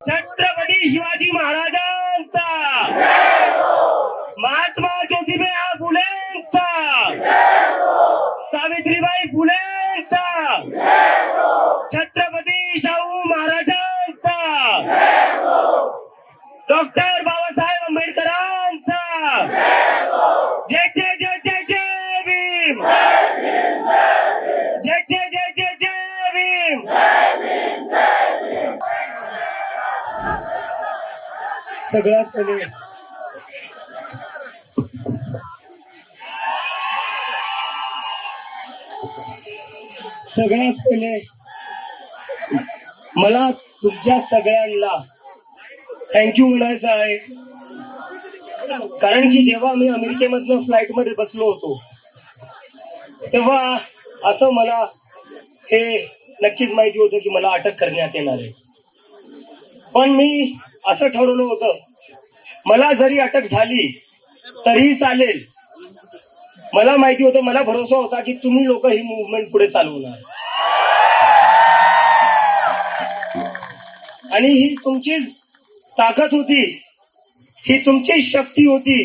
छत्रपती शिवाजी महाराजांचा, महात्मा ज्योतिबा फुलेंचा, सावित्रीबाई फुलेंचा, छत्रपती शाहू महाराजांचा, डॉक्टर बाबासाहेब आंबेडकरांचा, जय जय जय जय जय भीम, जय जय जय जय जय भीम. सगळ्यात पहिले मला तुमच्या सगळ्यांना थँक्यू म्हणायचं आहे. कारण की जेव्हा मी अमेरिकेमधनं फ्लाईट मध्ये बसलो होतो तेव्हा असं मला हे नक्कीच माहिती होतं की मला अटक करण्यात येणार आहे. पण मी असं ठरवलं होतं, मला जरी अटक झाली तरीही चालेल. मला माहिती होतं, मला भरोसा होता की तुम्ही लोक ही मूव्हमेंट पुढे चालवणार आणि ही तुमचीच ताकद होती, ही तुमची शक्ती होती,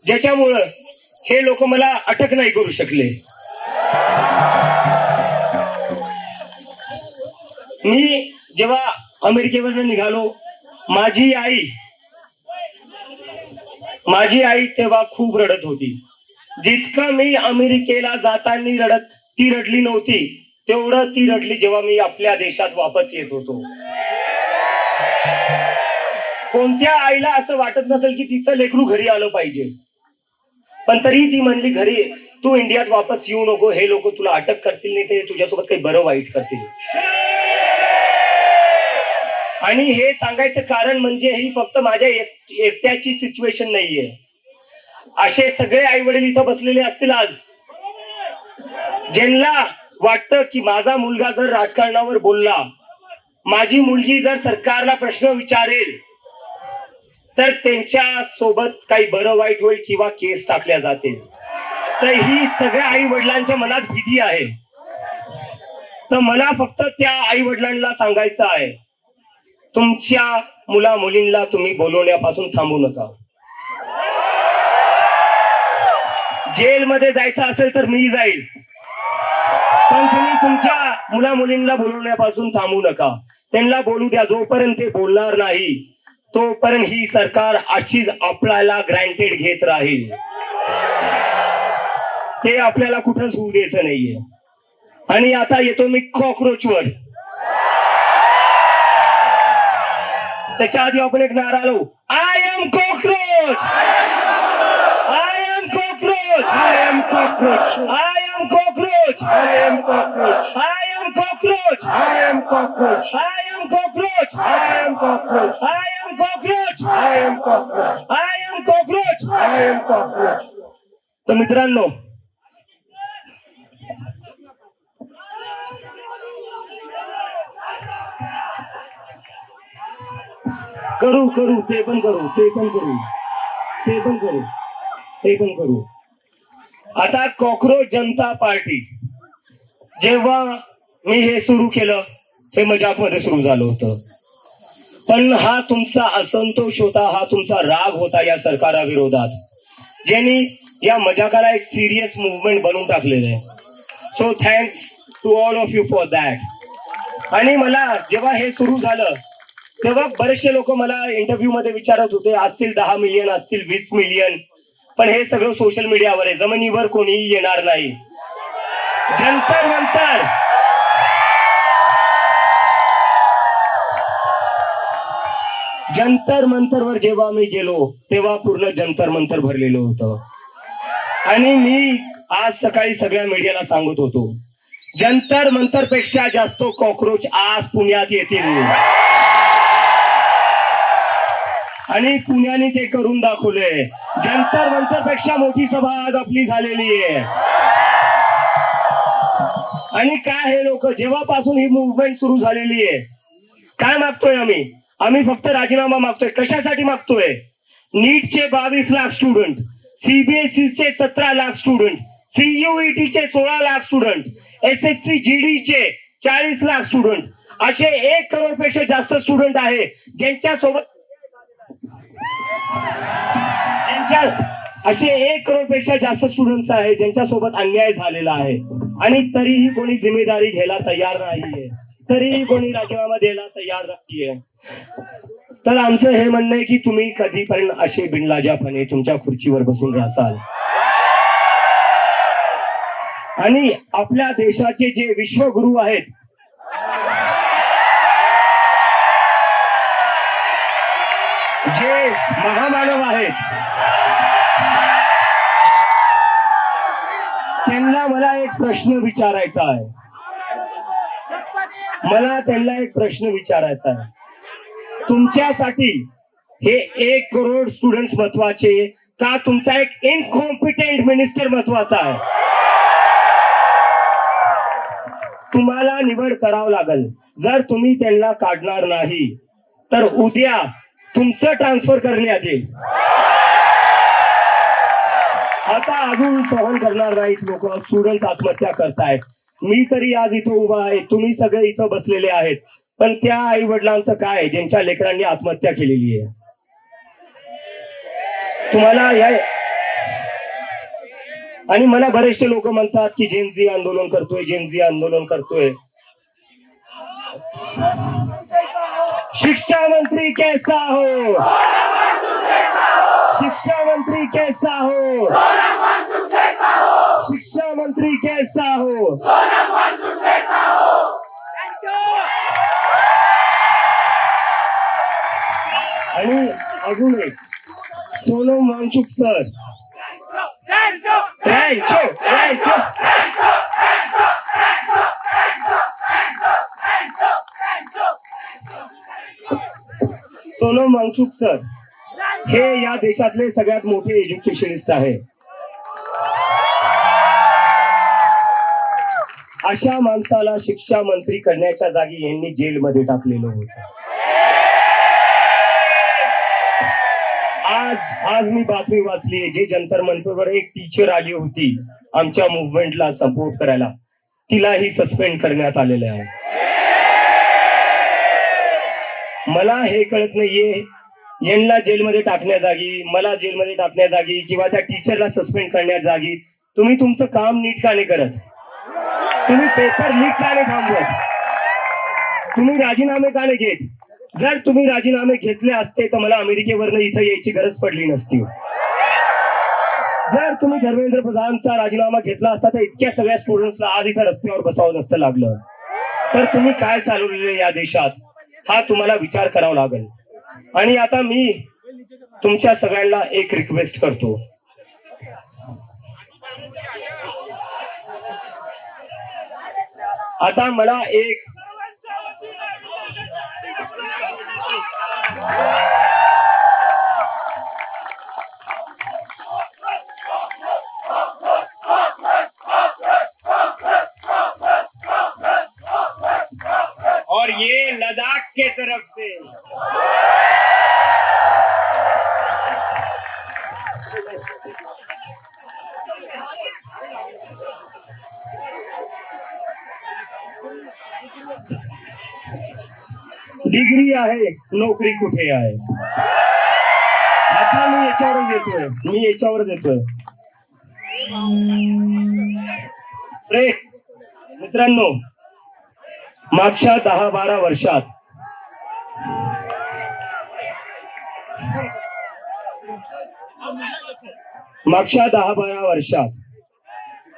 ज्याच्यामुळं हे लोक मला अटक नाही करू शकले. मी जेव्हा अमेरिकेवरून निघालो, माझी आई तेव्हा खूप रडत होती. जितकं मी अमेरिकेला जाताना ती रडली नव्हती, तेवढं ती रडली जेव्हा मी आपल्या देशात वापस येत होतो. कोणत्या आईला असं वाटत नसेल की तिचं लेकरू घरी आलं पाहिजे, पण तरी ती म्हणली, घरी तू इंडियात वापस येऊ नको, हे लोक तुला अटक करतील, नाही ते तुझ्यासोबत काही बरं वाईट करतील. आणि हे सांगायचं कारण म्हणजे ही फक्त माझ्या एकट्याची सिच्युएशन नाहीये. असे सगळे आई वडील इथं बसलेले असतील आज, ज्यांना वाटतं की माझा मुलगा जर राजकारणावर बोलला, माझी मुलगी जर सरकारला प्रश्न विचारेल तर त्यांच्या सोबत काही बरं वाईट होईल किंवा केस टाकल्या जातील. तर ही सगळ्या आई वडिलांच्या मनात भीती आहे. तर मला फक्त त्या आई वडिलांना सांगायचं आहे, तुमच्या मुला मुलींना तुम्ही बोलवण्यापासून थांबू नका. जेलमध्ये जायचं असेल तर मी जाईल, पण तुम्ही तुमच्या मुला मुलींना बोलवण्यापासून थांबू नका. त्यांना बोलू द्या. जोपर्यंत ते बोलणार नाही तोपर्यंत ही सरकार अशीच आपल्याला ग्रँटेड घेत राहील. ते आपल्याला कुठंच होऊ द्यायचं नाहीये. आणि आता येतो मी कॉकरोचवर. त्याच्या आधी आपण एक नारा लावू, I am cockroach, I am cockroach, I am cockroach, I am cockroach, I am cockroach, I am cockroach, I am cockroach, I am cockroach, I am cockroach, I am cockroach, I am cockroach, I am cockroach, I am cockroach. तर मित्रांनो, करू ते पण करू. आता cockroach जनता party, जेव्हा मी हे सुरू केलं, हे मजाक मध्ये सुरू झालं होतं, पण हा तुमचा असंतोष होता, हा तुमचा राग होता या सरकाराविरोधात, ज्यांनी या मजाकाला एक सिरियस मुवमेंट बनवून टाकलेलं आहे. So thanks to all of you for that. आणि मला जेव्हा हे सुरू झालं तेव्हा बरेचसे लोक मला इंटरव्ह्यू मध्ये विचारत होते, असतील 10 मिलियन, असतील 20 मिलियन, पण हे सगळं सोशल मीडियावर आहे, जमिनीवर कोणीही येणार नाही. जंतर मंतरवर जेव्हा मी गेलो तेव्हा पूर्ण जंतर मंतर भरलेलं होतं. आणि मी आज सकाळी सगळ्या मीडियाला सांगत होतो, जंतर मंतर पेक्षा जास्त कॉकरोच आज पुण्यात येतील. आणि पुण्याने ते करून दाखवले. जंतर मंतर पेक्षा मोठी सभा आज आपली झालेली आहे. आणि काय हे लोक, जेव्हापासून ही मुवमेंट सुरू झालेली आहे, काय मागतोय आम्ही फक्त राजीनामा मागतोय. कशासाठी मागतोय? नीटचे 22 लाख स्टुडंट, सीबीएसईचे 17 लाख स्टुडंट, सीयूईटीचे 16 लाख स्टुडंट, एसएससी जीडीचे 40 लाख स्टुडंट असे 1 करोड पेक्षा जास्त स्टुडंट आहे ज्यांच्या असे 1 करोड पेक्षा जास्त स्टुडंट्स आहे ज्यांच्या सोबत अन्याय झालेला आहे आणि तरीही कोणी जिम्मेदारी घ्यायला तयार नाहीये, तरीही कोणी राजीनामा द्यायला तयार नाहीये. तर आमचं हे म्हणणं आहे की तुम्ही कधीपर्यंत असे बिनलाजापणे तुमच्या खुर्चीवर बसून राहाल आणि आपल्या देशाचे जे विश्वगुरु आहेत, जे महामानव आहेत, त्यांना मला एक प्रश्न विचारायचा आहे. तुमच्यासाठी हे 1 करोड स्टुडंट्स महत्वाचे का तुमचा एक इनकॉम्पिटेंट मिनिस्टर महत्वाचा आहे? तुम्हाला निवड करावं लागल. जर तुम्ही त्यांना काढणार नाही तर उद्या तुमचं ट्रान्सफर करण्यात येईल. आता अजून सहन करणार नाहीत लोक. स्टुडंट्स आत्महत्या करतायत. मी तरी आज इथं उभा आहे, तुम्ही सगळे इथं बसलेले आहेत, पण त्या आई वडिलांचं काय ज्यांच्या लेकरांनी आत्महत्या केलेली आहे? तुम्हाला या आणि मला बरेचसे लोक म्हणतात की जेनझी आंदोलन करतोय, जेनझी आंदोलन करतोय. शिक्षा मंत्री कैसा हो, शिक्षा मंत्री कैसा हो, शिक्षा मंत्री कैसा हो. आणि अजून एक सोनम वांगचुक सर, सोनम वांगचुक सर हे या देशातले सगळ्यात मोठे एज्युकेशनिस्ट आहे. अशा माणसाला शिक्षा मंत्री करण्याच्या जागी यांनी जेलमध्ये टाकलेलं होतं. आज मी बातमी वाचली, जे जंतर मंतरवर एक टीचर आली होती आमच्या मुवमेंटला सपोर्ट करायला, तिलाही सस्पेंड करण्यात आलेलं आहे. मला हे कळत नाहीये, यांना जेलमध्ये टाकण्या जागी, मला जेलमध्ये टाकण्या जागी किंवा त्या टीचरला सस्पेंड करण्या जागी तुम्ही तुमचं काम नीट का नाही करत? तुम्ही पेपर लीक का नाही थांबवत? तुम्ही राजीनामे का नाही घेत? जर तुम्ही राजीनामे घेतले असते तर मला अमेरिकेवरनं इथं यायची गरज पडली नसती. जर तुम्ही धर्मेंद्र प्रधानचा राजीनामा घेतला असता तर इतक्या सगळ्या स्टुडंट्सला आज इथं रस्त्यावर बसावं नसतं लागलं. तर तुम्ही काय चालवलेलं या देशात हा तुम्हाला विचार करावा लागेल. आणि आता मी तुमच्या सगळ्यांना एक रिक्वेस्ट करतो, आता मला एक और ये लद्दाख के तरफ से डिग्री आहे, नोकरी कुठे आहे? आता मी याच्यावरच येतोय. फ्रेट मित्रांनो, मागच्या 10-12 वर्षात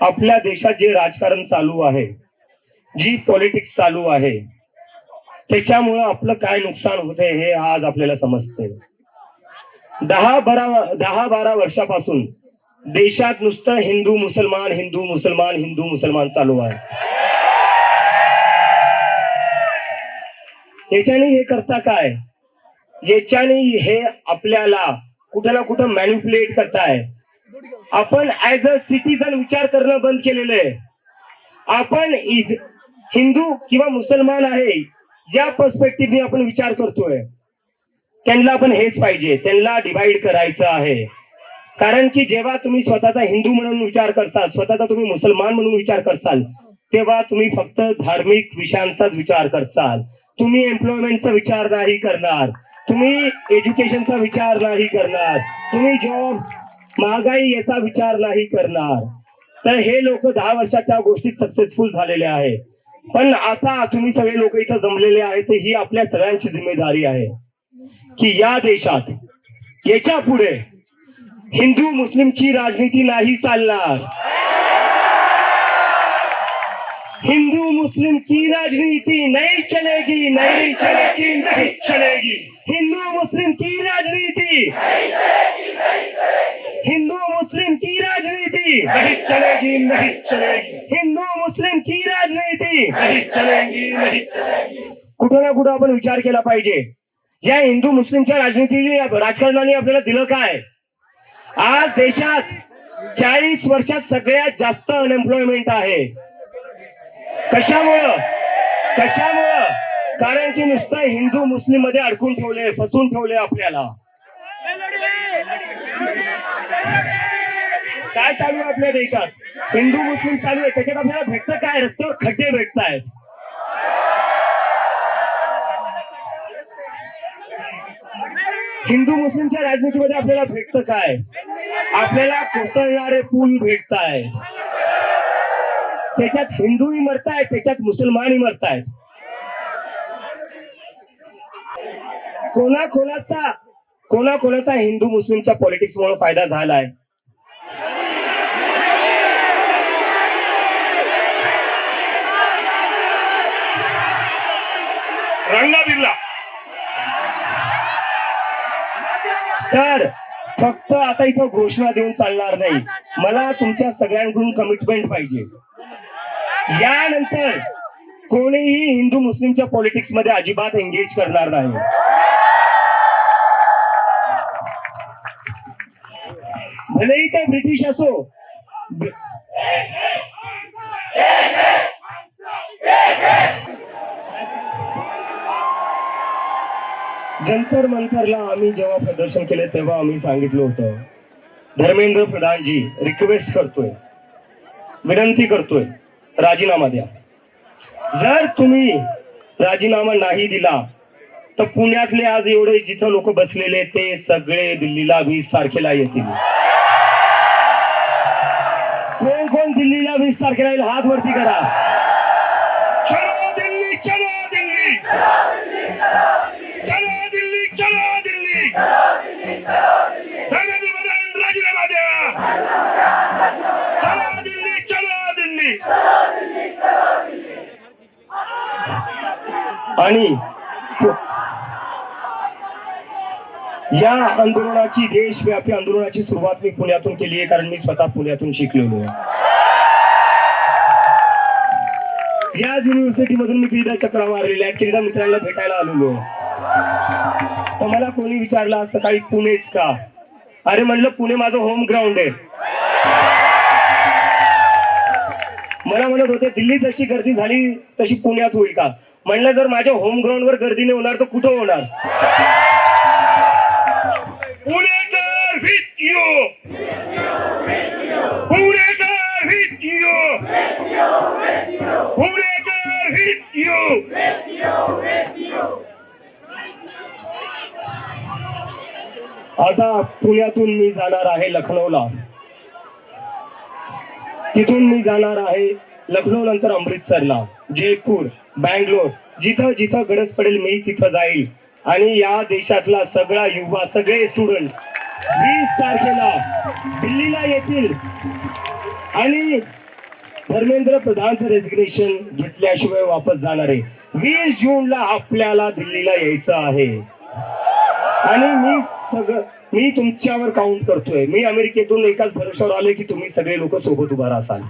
आपल्या देशात जे राजकारण चालू आहे, जी पॉलिटिक्स चालू आहे, त्याच्यामुळं आपलं काय नुकसान होतंय हे आज आपल्याला समजतंय. 10-12 वर्षापासून देशात नुसतं हिंदू मुसलमान चालू आहे. याच्याने हे करता काय? याच्याने हे आपल्याला कुठं ना कुठं मॅन्युप्युलेट करताय. आपण ऍज अ सिटीजन विचार करणं बंद केलेलं आहे. आपण हिंदू किंवा मुसलमान आहे या पर्स्पेक्टिव्हने आपण विचार करतोय. त्यांना आपण हेच पाहिजे, त्यांना डिवाइड करायचं आहे. कारण की जेव्हा तुम्ही स्वतःचा हिंदू म्हणून विचार करसाल, स्वतःचा तुम्ही मुसलमान म्हणून विचार करसाल, तेव्हा तुम्ही फक्त धार्मिक विषयांचाच विचार करसाल. तुम्ही एम्प्लॉयमेंटचा विचार नाही करणार, तुम्ही एज्युकेशनचा विचार नाही करणार, तुम्ही जॉब्स, महागाई याचा विचार नाही करणार. तर हे लोक 10 वर्षात त्या गोष्टीत सक्सेसफुल झालेले आहे. पण आता तुम्ही सगळे लोक इथं जमलेले आहेत, ही आपल्या सगळ्यांची जिम्मेदारी आहे की या देशात याच्या पुढे हिंदू मुस्लिमची राजनीती नाही चालणार. हिंदू मुस्लिम की राजनीति नहीं चलेगी, नहीं चलेगी, नहीं चलेगी. हिंदू मुस्लिम की राजनीति, हिंदू मुस्लिम की राजनीति नहीं चलेगी, नहीं चलेगी. हिंदू मुस्लिम की राजनीति नहीं चलेगी, नहीं चलेगी. कुठं ना कुठं आपण विचार केला पाहिजे. ज्या हिंदू मुस्लिमच्या राजनीतीने राजकारणाने आपल्याला दिलं काय? आज देशात 40 वर्षात सगळ्यात जास्त अनएम्प्लॉयमेंट आहे. कशामुळं? कारण की नुसतं हिंदू मुस्लिम मध्ये अडकून ठेवले, फसून ठेवले आपल्याला. काय चालू आहे आपल्या देशात? हिंदू मुस्लिम चालू आहे, त्याच्यात आपल्याला भेटतं काय? रस्त्यावर खड्डे भेटतायत. हिंदू मुस्लिमच्या राजनीतीमध्ये आपल्याला भेटतं काय? आपल्याला कोसळणारे पूल भेटतायत. त्याच्यात हिंदूही मरतायत, त्याच्यात मुसलमानही मरतायत. कोणाचा हिंदू मुस्लिमच्या पॉलिटिक्समुळे फायदा झालाय? रंगा बिल्ला. तर फक्त आता इथं घोषणा देऊन चालणार नाही, मला तुमच्या सगळ्यांकडून कमिटमेंट पाहिजे. यानंतर कोणीही हिंदू मुस्लिमच्या पॉलिटिक्स मध्ये अजिबात एंगेज करणार नाही. भलेही ते ब्रिटिश असो, जंतर मंतरला आम्ही जेव्हा प्रदर्शन केले तेव्हा आम्ही सांगितलं होतं, धर्मेंद्र प्रधानजी रिक्वेस्ट करतोय, विनंती करतोय, राजीनामा द्या. जर तुम्ही राजीनामा नाही दिला तर पुण्यातले आज एवढे जिथं लोक बसलेले ते सगळे दिल्लीला 20 तारखेला येतील. कोण कोण दिल्लीला 20 तारखेला येईल? हात वरती करा. चलो दिल्ली, चलो दिल्ली, चलो दिल्ली, चलो दिल्ली. धर्मेंद्र प्रधान राजीनामा द्या. चलो दिल्ली, चलो दिल्ली. आणि या आंदोलनाची, देशव्यापी आंदोलनाची सुरुवात मी पुण्यातून केली आहे, कारण मी स्वतः पुण्यातून शिकलेलो आहे. याच युनिव्हर्सिटीमधून मी कितीदा चक्रा मारलेल्या आहेत, कितीदा मित्रांना भेटायला आलेलो आहे. तर मला कोणी विचारलं असं काही पुणेच का? अरे म्हणलं पुणे माझं होम ग्राउंड आहे. मला म्हणत होते दिल्ली जशी गर्दी झाली तशी पुण्यात होईल का? म्हणलं जर माझ्या होम ग्राउंड वर गर्दी नाही होणार तर कुठं होणार? पुणेकर विथ यू, पुणेकर विथ यू, पुणेकर विथ यू. आता पुण्यातून मी जाणार आहे लखनौला, तिथून मी जाणार आहे लखनौ नंतर अमृतसरला, जयपूर, बँगलोर, जिथं जिथं गरज पडेल मी तिथं जाईल. आणि या देशातला सगळा युवा, सगळे स्टुडंट्स 20 तारखेला दिल्लीला येतील आणि धर्मेंद्र प्रधानचं रेजिग्नेशन घेतल्याशिवाय वापस जाणार आहे. 20 जूनला आपल्याला दिल्लीला यायचं आहे. आणि मी तुमच्यावर काउंट करतोय. मी अमेरिकेतून एकाच भरोशावर आलोय की तुम्ही सगळे लोक सोबत उभा राहाल.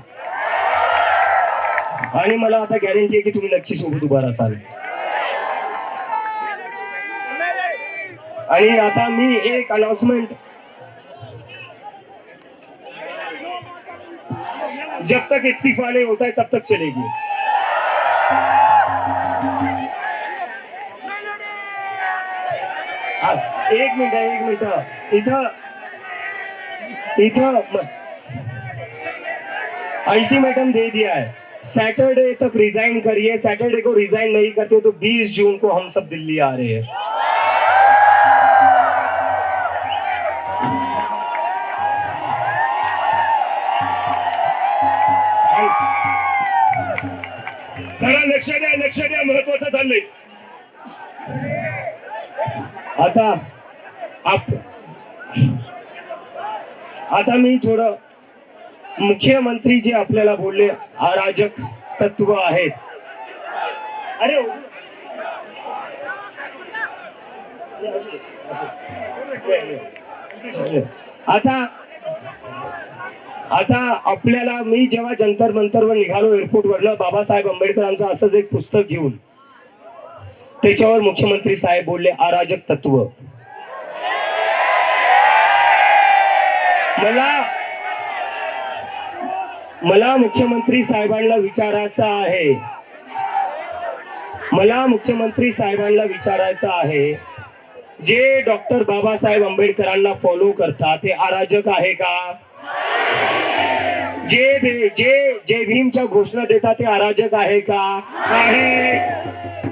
आणि मला आता गॅरंटी आहे की तुम्ही नक्की सोबत उभा राहाल. आणि आता मी एक अनाउंसमेंट, जब तक इस्तीफा नहीं होता है तब तक चलेगी. एक मिनिट इथं अल्टिमेटम दे दिया है. सैटरडे तक रिजाइन करिए, सैटरडे को रिजाइन नहीं करते तो 20 जून को हम सब दिल्ली आ रहे हैं। जरा लक्ष द्या, महत्वाचं चाललंय। आता मी थोडं मुख्यमंत्री जे आपल्याला बोलले अराजक तत्व आहेत, अरे आता आपल्याला, मी जेव्हा जंतर मंतरवर निघालो एअरपोर्ट वरनं बाबासाहेब आंबेडकरांचं असंच एक पुस्तक घेऊन, त्याच्यावर मुख्यमंत्री साहेब बोलले अराजक तत्व। मला मुख्यमंत्री साहेबांना विचारायचं आहे, जे डॉक्टर बाबासाहेब आंबेडकरांना फॉलो करतात ते अराजक आहे का? जे भीमच्या घोषणा देतात ते अराजक आहे का? आहे।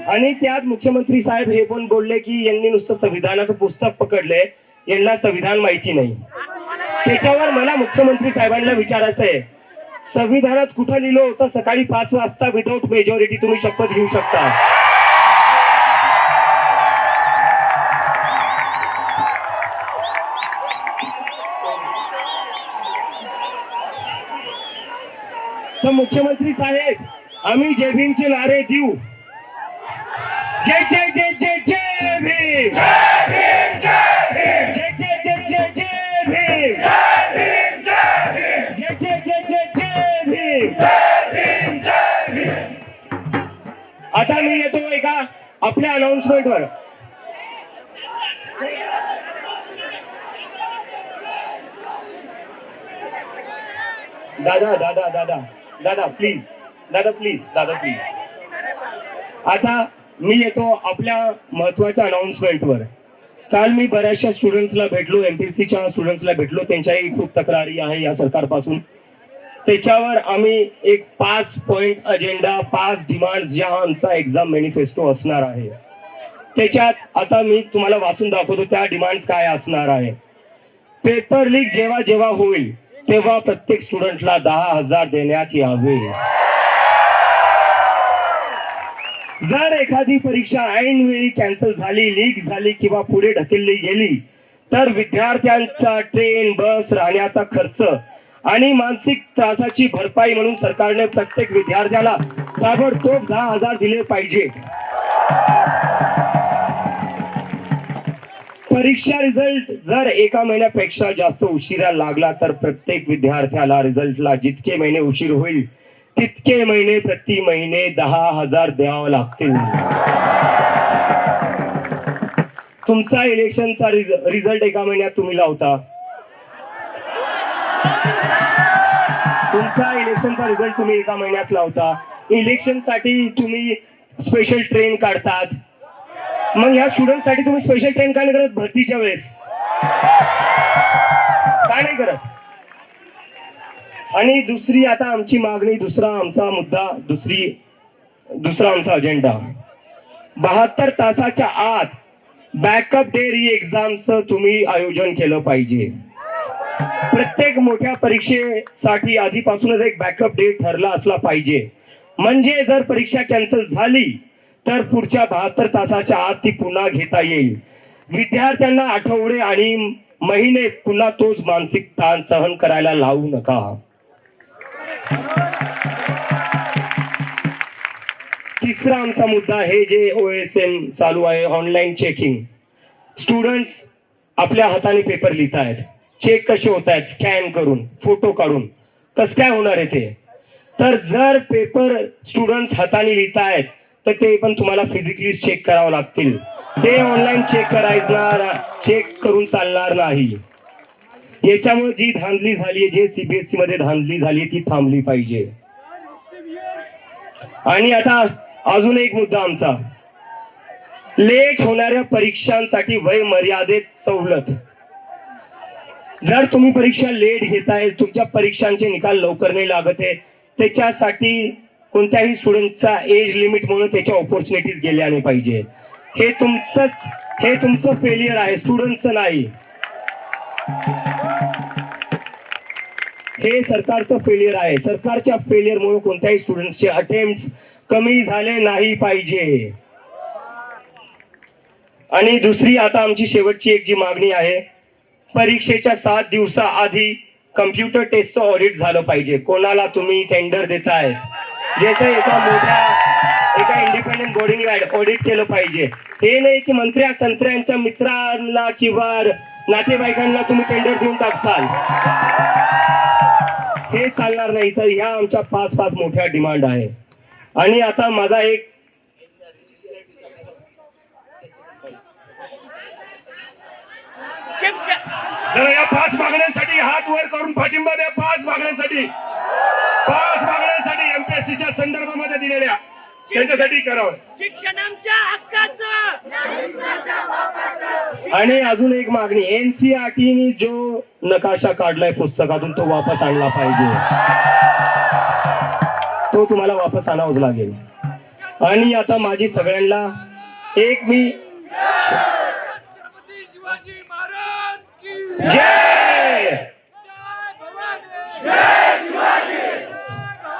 आणि त्यात मुख्यमंत्री साहेब हे पण बोलले की यांनी नुसतं संविधानाचं पुस्तक पकडले, यांना संविधान माहिती नाही। त्याच्यावर मला मुख्यमंत्री साहेबांना विचारायचं आहे, संविधानात कुठं लिहिलं होतं सकाळी 5 वाजता विदाउट मेजॉरिटी तुम्ही शपथ घेऊ शकता? तर मुख्यमंत्री साहेब, आम्ही जय भीमचे नारे देऊ, जय जय जय जय जय भीम, जय भीम जय भीम, जय जय जय जय जय भीम, जय भीम जय भीम, जय जय जय जय जय भीम, जय भीम जय भीम। आता मी येतो एका आपल्या अनाउन्समेंट वर। दादा प्लीज। आता मी येतो आपल्या महत्वाच्या अनाउन्समेंट वर। काल मी बऱ्याचशा स्टुडंट्सला भेटलो, एमपीएससीच्या स्टुडंट्सला भेटलो, त्यांच्याही खूप तक्रारी आहे या सरकारपासून। त्याच्यावर आम्ही एक 5 पॉइंट अजेंडा, 5 डिमांड्स ज्या आमचा एक्झाम मॅनिफेस्टो असणार आहे, त्याच्यात आता मी तुम्हाला वाचून दाखवतो त्या डिमांड्स काय असणार आहे। पेपर लीक जेव्हा जेव्हा होईल तेव्हा प्रत्येक स्टुडंटला 10,000 देण्यात यावे। जर एखादी परीक्षा ऐनवेळी कॅन्सल झाली, लीक झाली किंवा पुढे ढकलली गेली तर विद्यार्थ्यांचा ट्रेन, बस, राहण्याचा खर्च आणि मानसिक त्रासाची भरपाई म्हणून सरकारने प्रत्येक विद्यार्थ्याला ताबडतोब 10,000 दिले पाहिजे। परीक्षा रिझल्ट जर 1 महिन्यापेक्षा जास्त उशिरा लागला तर प्रत्येक विद्यार्थ्याला रिझल्टला जितके महिने उशीर होईल तितके महिने प्रति महिने 10,000 द्यावं लागतील। तुमचा इलेक्शनचा रिझल्ट 1 महिन्यात तुम्ही लावता, तुमचा इलेक्शनचा रिझल्ट तुम्ही 1 महिन्यात लावता। इलेक्शन साठी तुम्ही स्पेशल ट्रेन काढतात, मग या स्टुडंट साठी तुम्ही स्पेशल ट्रेन का नाही करत? भरतीच्या वेळेस का नाही करत? आणि दुसरी आता आमची मागणी, दुसरा आमचा मुद्दा, दुसरा आमचा अजेंडा, 72 तासाच्या आत बॅकअप डे री एक्झामचं तुम्ही आयोजन केलं पाहिजे। प्रत्येक मोठ्या परीक्षेसाठी आधीपासूनच एक बॅकअप डे ठरला असला पाहिजे, म्हणजे जर परीक्षा कॅन्सल झाली तर पुढच्या 72 तासाच्या आत ती पुन्हा घेता येईल। विद्यार्थ्यांना आठवडे आणि महिने पुन्हा तोच मानसिक ताण सहन करायला लावू नका। तिसरा आमचा मुद्दा, हे जे OSM चालू आहे, ऑनलाईन चेकिंग, स्टुडंट्स आपल्या हाताने पेपर लिहित आहेत, चेक कसे होत आहेत? स्कॅन करून, फोटो काढून। कसं काय होणार आहे ते? तर जर पेपर स्टुडंट्स हाताने लिहित आहेत तर ते पण तुम्हाला फिजिकली चेक करावं लागतील, ते ऑनलाईन चेक करून चालणार नाही। याच्यामुळे जी धांदली झाली, जे CBSE मध्ये धांदली झाली ती थांबली पाहिजे। आणि आता अजून एक मुद्दा आमचा, लेट होणाऱ्या परीक्षांसाठी वय मर्यादेत सवलत। जर तुम्ही परीक्षा लेट घेताय, तुमच्या परीक्षांचे निकाल लवकर नाही लागत आहे, त्याच्यासाठी कोणत्याही स्टुडंटचा एज लिमिट म्हणून त्याच्या ऑपॉर्च्युनिटीज गेल्या नाही पाहिजे. हे तुमचं फेलियर आहे, स्टुडंटचं नाही. हे सरकारचं फेलियर आहे. सरकारच्या फेलियरमुळे कोणत्याही स्टुडंटचे अटेम्प्ट कमी झाले नाही पाहिजे. आणि दुसरी आता आमची शेवटची एक जी मागणी आहे, परीक्षेच्या 7 दिवसाआधी कम्प्युटर टेस्टचं ऑडिट झालं पाहिजे. कोणाला तुम्ही टेंडर देतायत, जसं एका इंडिपेंडेंट बॉडीने ऑडिट केलं पाहिजे. हे नाही की मंत्र्या संत्र्यांच्या मित्रांना किंवा नातेवाईकांना तुम्ही टेंडर देऊन टाकसाल, हे चालणार नाही. तर ह्या आमच्या 5 मोठ्या डिमांड आहे. आणि आता माझा एक जरा या 5 मागण्यांसाठी हात वर करून पाठिंबा द्या. 5 मागण्यांसाठी एमपीएससीच्या संदर्भामध्ये दिलेल्या त्यांच्यासाठी करावं. शिक्षणाच्या हक्काचं. आणि अजून एक मागणी, एनसीईआरटीने जो नकाशा काढलाय पुस्तकातून तो वापस आणला पाहिजे. तो तुम्हाला वापस आणावाच लागेल. आणि आता माझी सगळ्यांना एक मी छत्रपती शिवाजी महाराज की जय.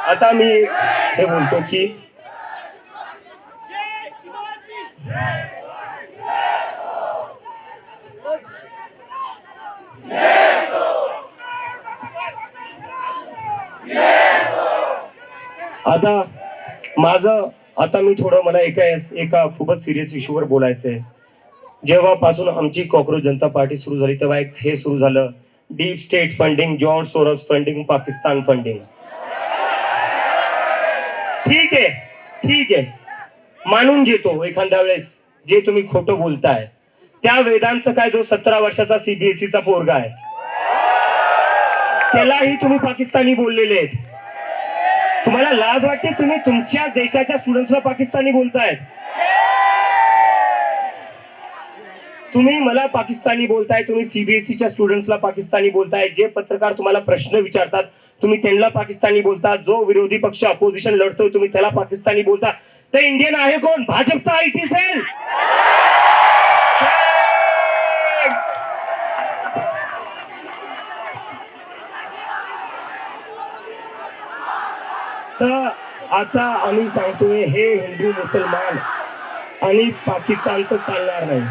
आता मी हे बोलतो की आता मी थोडं मला एका खूपच सिरियस इश्यूवर बोलायचंय. जेव्हापासून आमची कॉक्रोच जनता पार्टी सुरू झाली तेव्हा एक हे सुरू झालं, deep state funding, George Soros funding, Pakistan funding. ठीक आहे, मानून घेतो एखाद्या वेळेस जे तुम्ही खोटं बोलताय. त्या वेदांचं काय, जो 17 वर्षाचा सीबीएसईचा पोरगा आहे त्यालाही तुम्ही पाकिस्तानी बोललेले आहेत. तुम्हाला लाज वाटते? तुम्ही तुमच्या देशाच्या स्टुडंट्सला पाकिस्तानी बोलतायत. तुम्ही मला पाकिस्तानी बोलताय, तुम्ही सीबीएसईच्या स्टुडंट्सला पाकिस्तानी बोलताय. जे पत्रकार तुम्हाला प्रश्न विचारतात तुम्ही त्यांना पाकिस्तानी बोलता. जो विरोधी पक्ष अपोजिशन लढतोय तुम्ही त्याला पाकिस्तानी बोलता. तर इंडियन आहे कोण? भाजपचा आयटी सेल. तर आता आम्ही सांगतोय, हे हिंदू मुसलमान आणि पाकिस्तानचं चालणार नाही.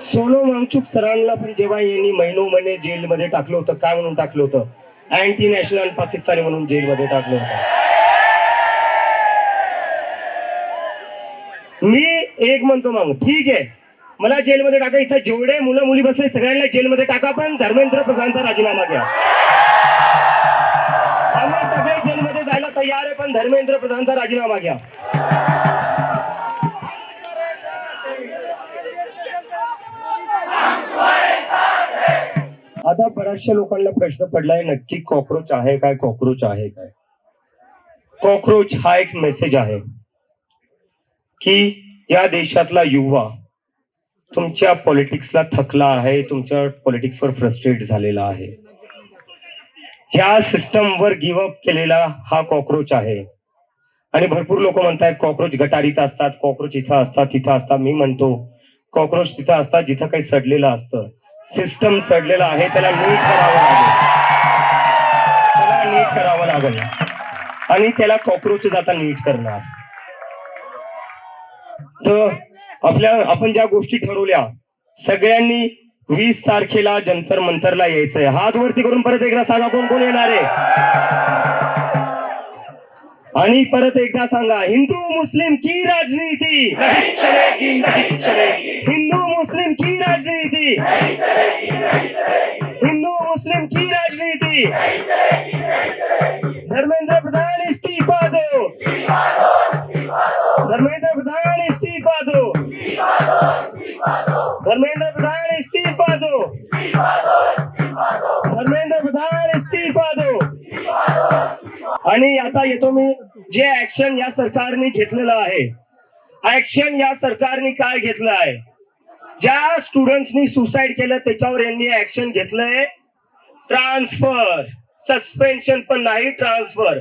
सोनम वांगचुक सरांना पण जेव्हा यांनी महिने जेलमध्ये टाकलं होतं, काय म्हणून टाकलं होतं? अँटी नॅशनल पाकिस्तानी म्हणून जेलमध्ये टाकलं होतं. मी एक म्हणतो, मग ठीक आहे, मला जेलमध्ये टाका. इथं जेवढे मुलं मुली बसले सगळ्यांना जेलमध्ये टाका, पण धर्मेंद्र प्रधानचा राजीनामा घ्या. आम्ही सगळे जेलमध्ये जायला तयार आहे, पण धर्मेंद्र प्रधानचा राजीनामा घ्या. आता बऱ्याचशा लोकांना प्रश्न पडलाय, नक्की कॉक्रोच आहे काय? कॉक्रोच आहे काय? कॉक्रोच हा एक मेसेज आहे की या देशातला युवा तुमच्या पॉलिटिक्सला थकला आहे, तुमच्या पॉलिटिक्सवर फ्रस्ट्रेट झालेला आहे. या सिस्टमवर गिव्ह अप केलेला हा कॉक्रोच आहे. आणि भरपूर लोक म्हणतात कॉक्रोच गटारीत असतात, कॉक्रोच इथं असतात तिथं असतात. मी म्हणतो कॉक्रोच तिथं असतात जिथं काही सडलेलं असतं. सिस्टम सडलेला आहे, त्याला नीट करावं लागेल आणि त्याला कॉक्रोचेस आता नीट करणार. तर आपण ज्या गोष्टी ठरवल्या सगळ्यांनी 20 तारखेला जंतर मंतरला यायचंय. हात वरती करून परत एकदा सांगा कोण कोण येणार आहे. आणि परत एकदा सांगा, हिंदू मुस्लिम की राजनीति नहीं चलेगी, नहीं चलेगी. हिंदू मुस्लिम की राजनीति नहीं चलेगी, नहीं चलेगी. हिंदू मुस्लिम की राजनीति नहीं चलेगी, नहीं चलेगी. धर्मेंद्र प्रधान इस्तीफा दो. इस्तीफा दो, इस्तीफा दो. धर्मेंद्र प्रधान धर्मेंद्र प्रधान इस्तीफा दो, धर्मेंद्र प्रधान इस्तीफा दो. आणि आता येतो मी, जे ऍक्शन या सरकारने घेतलेलं आहे, ऍक्शन या सरकारने काय घेतलं आहे, ज्या स्टुडंट्सनी सुसाईड केलं त्याच्यावर यांनी ऍक्शन घेतलंय ट्रान्सफर, सस्पेन्शन पण नाही, ट्रान्सफर.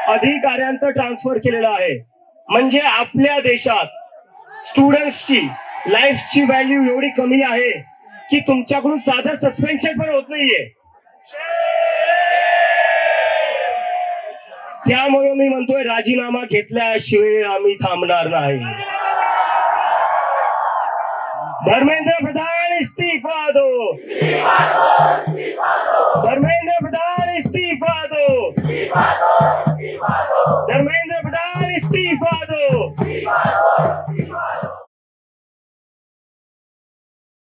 अधिकाऱ्यांचं ट्रान्सफर केलेलं आहे. म्हणजे आपल्या देशात स्टुडंट्सची लाईफची व्हॅल्यू एवढी कमी आहे की तुमच्याकडून साधं सस्पेन्शन पण होत नाहीये. त्यामुळे मी म्हणतोय राजीनामा घेतल्याशिवाय आम्ही थांबणार नाही. धर्मेंद्र प्रधान इस्तीफा दो, धर्मेंद्र प्रधान इस्तीफा दो, धर्मेंद्र प्रधान इस्तीफा दो.